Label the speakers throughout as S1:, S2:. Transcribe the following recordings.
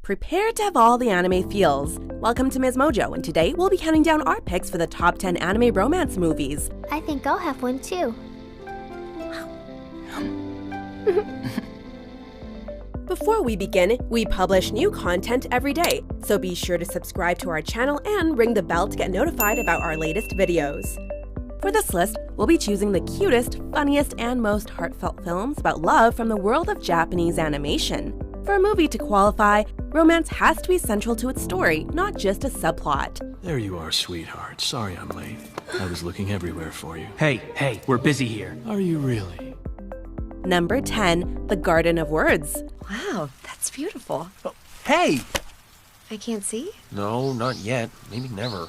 S1: Prepare to have all the anime feels. Welcome to Ms. Mojo, and today we'll be counting down our picks for the top 10 anime romance movies.
S2: I think I'll have one too.
S1: Before we begin, we publish new content every day, so be sure to subscribe to our channel and ring the bell to get notified about our latest videos. For this list, we'll be choosing the cutest, funniest, and most heartfelt films about love from the world of Japanese animation. For a movie to qualify, romance has to be central to its story, not just a subplot.
S3: There you are, sweetheart. Sorry I'm late. I was looking everywhere for you.
S4: Hey, we're busy here.
S3: Are you really?
S1: Number 10, The Garden of Words.
S5: Wow, that's beautiful.
S4: Oh, hey!
S5: I can't see?
S4: No, not yet. Maybe never.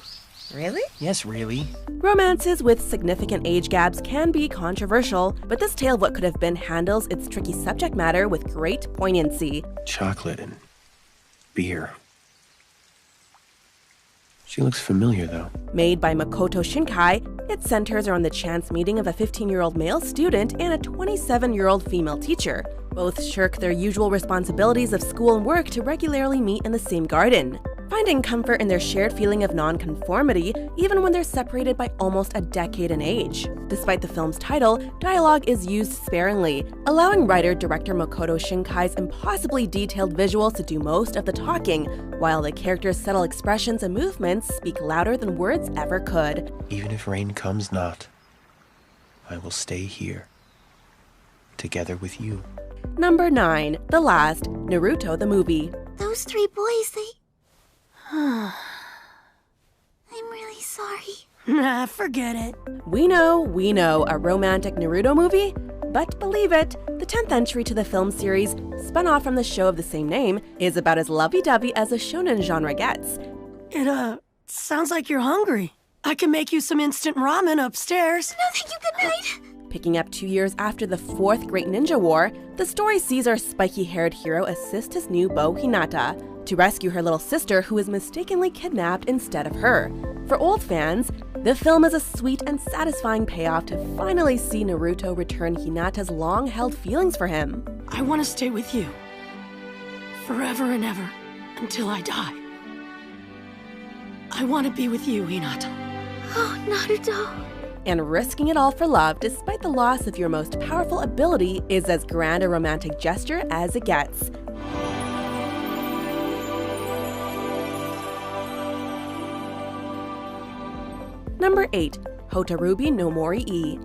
S5: Really?
S4: Yes, really.
S1: Romances with significant age gaps can be controversial, but this tale of what could have been handles its tricky subject matter with great poignancy.
S4: Chocolate and beer. She looks familiar, though.
S1: Made by Makoto Shinkai, it centers around the chance meeting of a 15-year-old male student and a 27-year-old female teacher. Both shirk their usual responsibilities of school and work to regularly meet in the same garden, finding comfort in their shared feeling of nonconformity even when they're separated by almost a decade in age. Despite the film's title, dialogue is used sparingly, allowing writer-director Makoto Shinkai's impossibly detailed visuals to do most of the talking, while the characters' subtle expressions and movements speak louder than words ever could.
S4: Even if rain comes not, I will stay here, together with you.
S1: Number 9, The Last, Naruto the Movie.
S2: Those three boys, I'm really sorry.
S6: Nah, forget it.
S1: We know, a romantic Naruto movie? But believe it, the 10th entry to the film series, spun off from the show of the same name, is about as lovey-dovey as the shonen genre gets.
S6: It, sounds like you're hungry. I can make you some instant ramen upstairs.
S2: No, thank you, good night.
S1: Picking up 2 years after the fourth Great Ninja War, the story sees our spiky-haired hero assist his new beau Hinata to rescue her little sister who is mistakenly kidnapped instead of her. For old fans, the film is a sweet and satisfying payoff to finally see Naruto return Hinata's long-held feelings for him.
S6: I want to stay with you. Forever and ever, until I die. I want to be with you, Hinata.
S2: Oh, Naruto.
S1: And risking it all for love despite the loss of your most powerful ability is as grand a romantic gesture as it gets. Number 8, Hotarubi no Mori-e.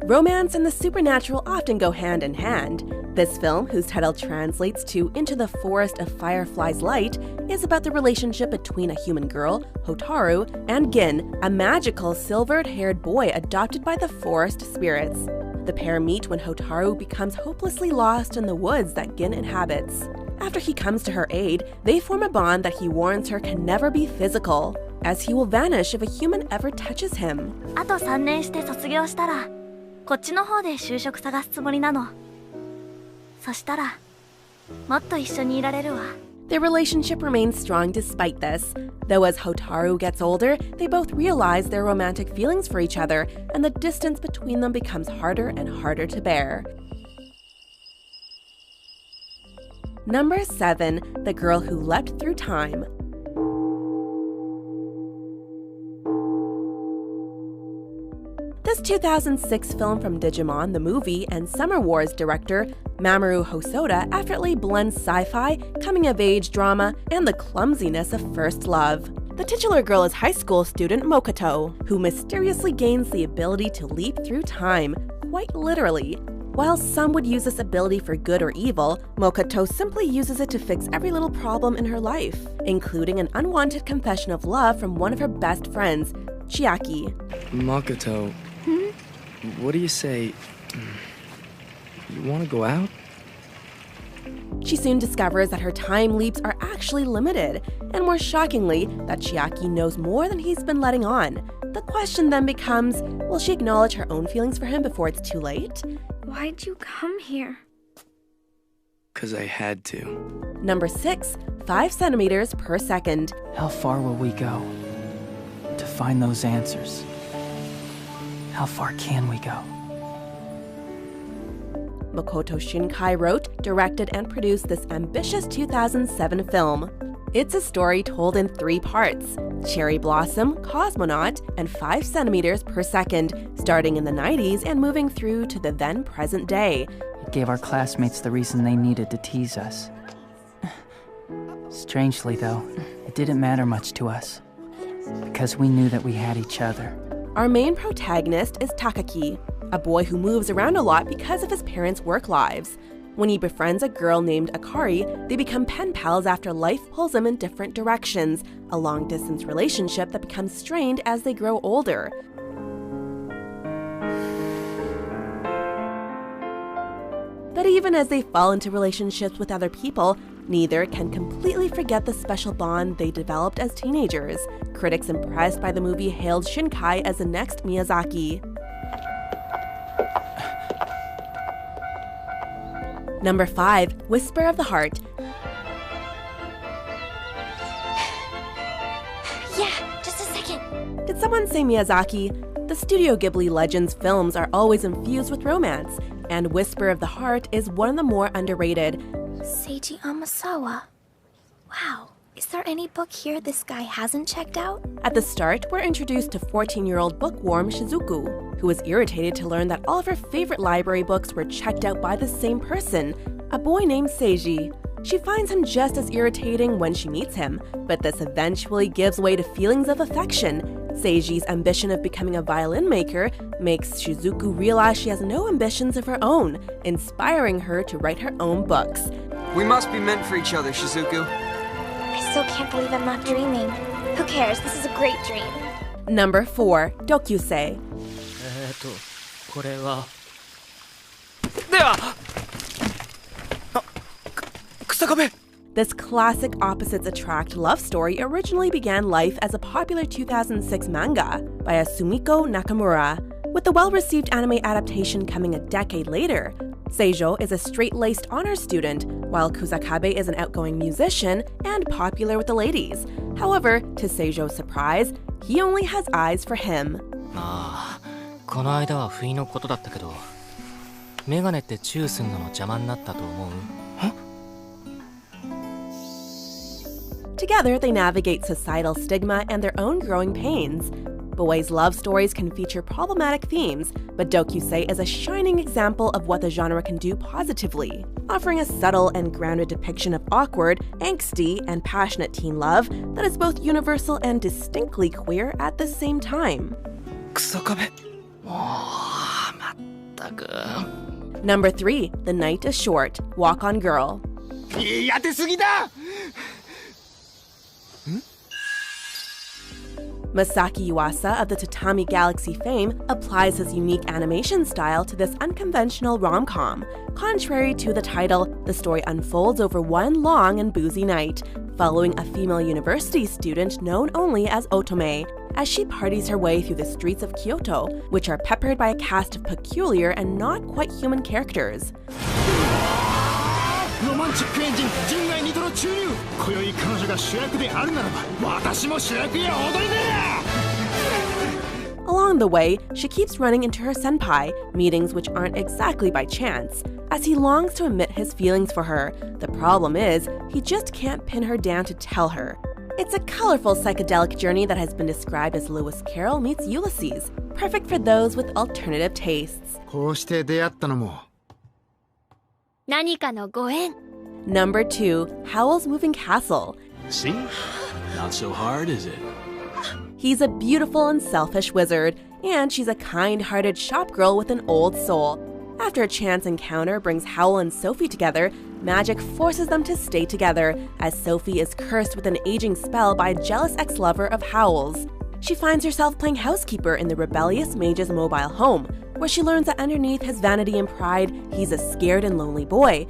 S1: Romance and the supernatural often go hand in hand. This film, whose title translates to Into the Forest of Firefly's Light, is about the relationship between a human girl, Hotaru, and Gin, a magical silvered-haired boy adopted by the forest spirits. The pair meet when Hotaru becomes hopelessly lost in the woods that Gin inhabits. After he comes to her aid, they form a bond that he warns her can never be physical, as he will vanish if a human ever touches him.
S2: あと3年して卒業したら、こっちの方で就職探すつもりなの。そしたら、もっと一緒にいられるわ。
S1: Their relationship remains strong despite this, though as Hotaru gets older, they both realize their romantic feelings for each other, and the distance between them becomes harder and harder to bear. Number 7, The Girl Who Leapt Through Time. This 2006 film from Digimon the movie and Summer Wars director Mamoru Hosoda effortlessly blends sci-fi, coming-of-age drama, and the clumsiness of first love. The titular girl is high school student Mokoto, who mysteriously gains the ability to leap through time, quite literally. While some would use this ability for good or evil, Mokoto simply uses it to fix every little problem in her life, including an unwanted confession of love from one of her best friends, Chiaki.
S7: Makoto, what do you say? You want to go out?
S1: She soon discovers that her time leaps are actually limited, and more shockingly, that Chiaki knows more than he's been letting on. The question then becomes, will she acknowledge her own feelings for him before it's too late?
S2: Why'd you come here?
S7: 'Cause I had to.
S1: Number 6, 5 centimeters per second.
S8: How far will we go to find those answers? How far can we go?
S1: Makoto Shinkai wrote, directed, and produced this ambitious 2007 film. It's a story told in 3 parts: Cherry Blossom, Cosmonaut, and 5 centimeters per second, starting in the 90s and moving through to the then present day.
S8: It gave our classmates the reason they needed to tease us. Strangely, though, it didn't matter much to us, because we knew that we had each other.
S1: Our main protagonist is Takaki, a boy who moves around a lot because of his parents' work lives. When he befriends a girl named Akari, they become pen pals after life pulls them in different directions, a long-distance relationship that becomes strained as they grow older. But even as they fall into relationships with other people, neither can completely forget the special bond they developed as teenagers. Critics impressed by the movie hailed Shinkai as the next Miyazaki. Number 5, Whisper of the Heart.
S2: Yeah, just a second.
S1: Did someone say Miyazaki? The Studio Ghibli Legends films are always infused with romance, and Whisper of the Heart is one of the more underrated.
S5: Seiji Amasawa. Wow, is there any book here this guy hasn't checked out?
S1: At the start, we're introduced to 14-year-old bookworm Shizuku, who is irritated to learn that all of her favorite library books were checked out by the same person, a boy named Seiji. She finds him just as irritating when she meets him, but this eventually gives way to feelings of affection. Seiji's ambition of becoming a violin maker makes Shizuku realize she has no ambitions of her own, inspiring her to write her own books.
S9: We must be meant for each other, Shizuku.
S5: I still can't believe I'm not dreaming. Who cares? This is a great dream.
S1: Number 4, Dokyusei.
S7: これは草壁
S1: This classic opposites attract love story originally began life as a popular 2006 manga by Sumiko Nakamura, with the well-received anime adaptation coming a decade later. Seijo is a straight-laced honors student, while Kusakabe is an outgoing musician and popular with the ladies. However, to Seijo's surprise, he only has eyes for him.
S10: この間は不意のことだったけど、メガネってチューすんのの邪魔になったと思う？
S1: Together, they navigate societal stigma and their own growing pains. Boys' love stories can feature problematic themes, but Dokyusei is a shining example of what the genre can do positively, offering a subtle and grounded depiction of awkward, angsty, and passionate teen love that is both universal and distinctly queer at the same time.
S7: 草壁
S1: Number 3, The Night is Short, Walk on Girl.
S9: やってすぎだ!
S1: Masaki Yuasa of the Tatami Galaxy fame applies his unique animation style to this unconventional rom-com. Contrary to the title, the story unfolds over one long and boozy night, following a female university student known only as Otome, as she parties her way through the streets of Kyoto, which are peppered by a cast of peculiar and not quite human characters. Along the way, she keeps running into her senpai, meetings which aren't exactly by chance, as he longs to admit his feelings for her. The problem is, he just can't pin her down to tell her. It's a colorful psychedelic journey that has been described as Lewis Carroll meets Ulysses, perfect for those with alternative tastes.
S9: こうして出会ったのも
S2: 何かのご縁。
S1: Number 2, Howl's Moving Castle.
S3: See? Not so hard, is it?
S1: He's a beautiful and selfish wizard, and she's a kind-hearted shopgirl with an old soul. After a chance encounter brings Howl and Sophie together, magic forces them to stay together, as Sophie is cursed with an aging spell by a jealous ex-lover of Howl's. She finds herself playing housekeeper in the rebellious mage's mobile home, where she learns that underneath his vanity and pride, he's a scared and lonely boy.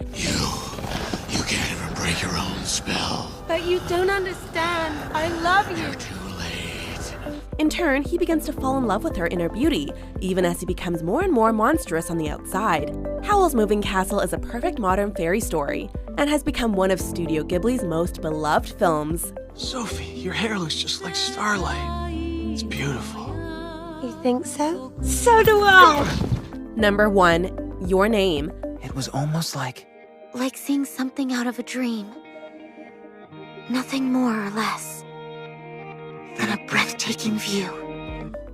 S3: You can't even break your own spell.
S6: But you don't understand. I love you.
S3: You're too late.
S1: In turn, he begins to fall in love with her inner beauty, even as he becomes more and more monstrous on the outside. Howl's Moving Castle is a perfect modern fairy story, and has become one of Studio Ghibli's most beloved films.
S3: Sophie, your hair looks just like starlight. It's beautiful.
S5: You think so?
S6: So do I.
S1: Number 1, Your Name,
S4: It was almost like
S5: seeing something out of a dream. Nothing more or less than a breathtaking view.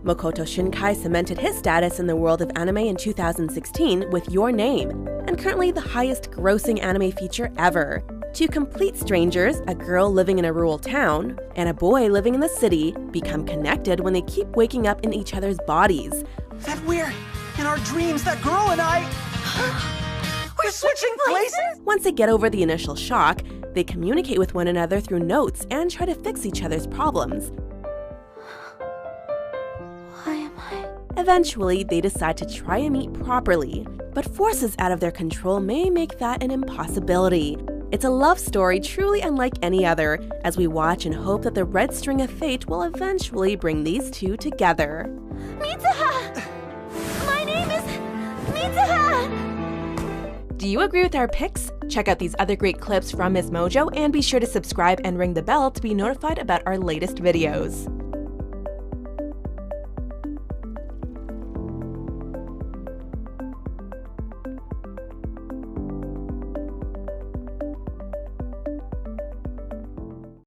S1: Makoto Shinkai cemented his status in the world of anime in 2016 with Your Name, and currently the highest grossing anime feature ever. Two complete strangers, a girl living in a rural town and a boy living in the city, become connected when they keep waking up in each other's bodies.
S4: that we're in our dreams, that girl and I. We're switching places?
S1: Once they get over the initial shock, they communicate with one another through notes and try to fix each other's problems.
S5: Why am I?
S1: Eventually, they decide to try and meet properly, but forces out of their control may make that an impossibility. It's a love story truly unlike any other, as we watch and hope that the red string of fate will eventually bring these two together.
S5: Mitsuha! My name is Mitsuha!
S1: Do you agree with our picks? Check out these other great clips from Miss Mojo and be sure to subscribe and ring the bell to be notified about our latest videos.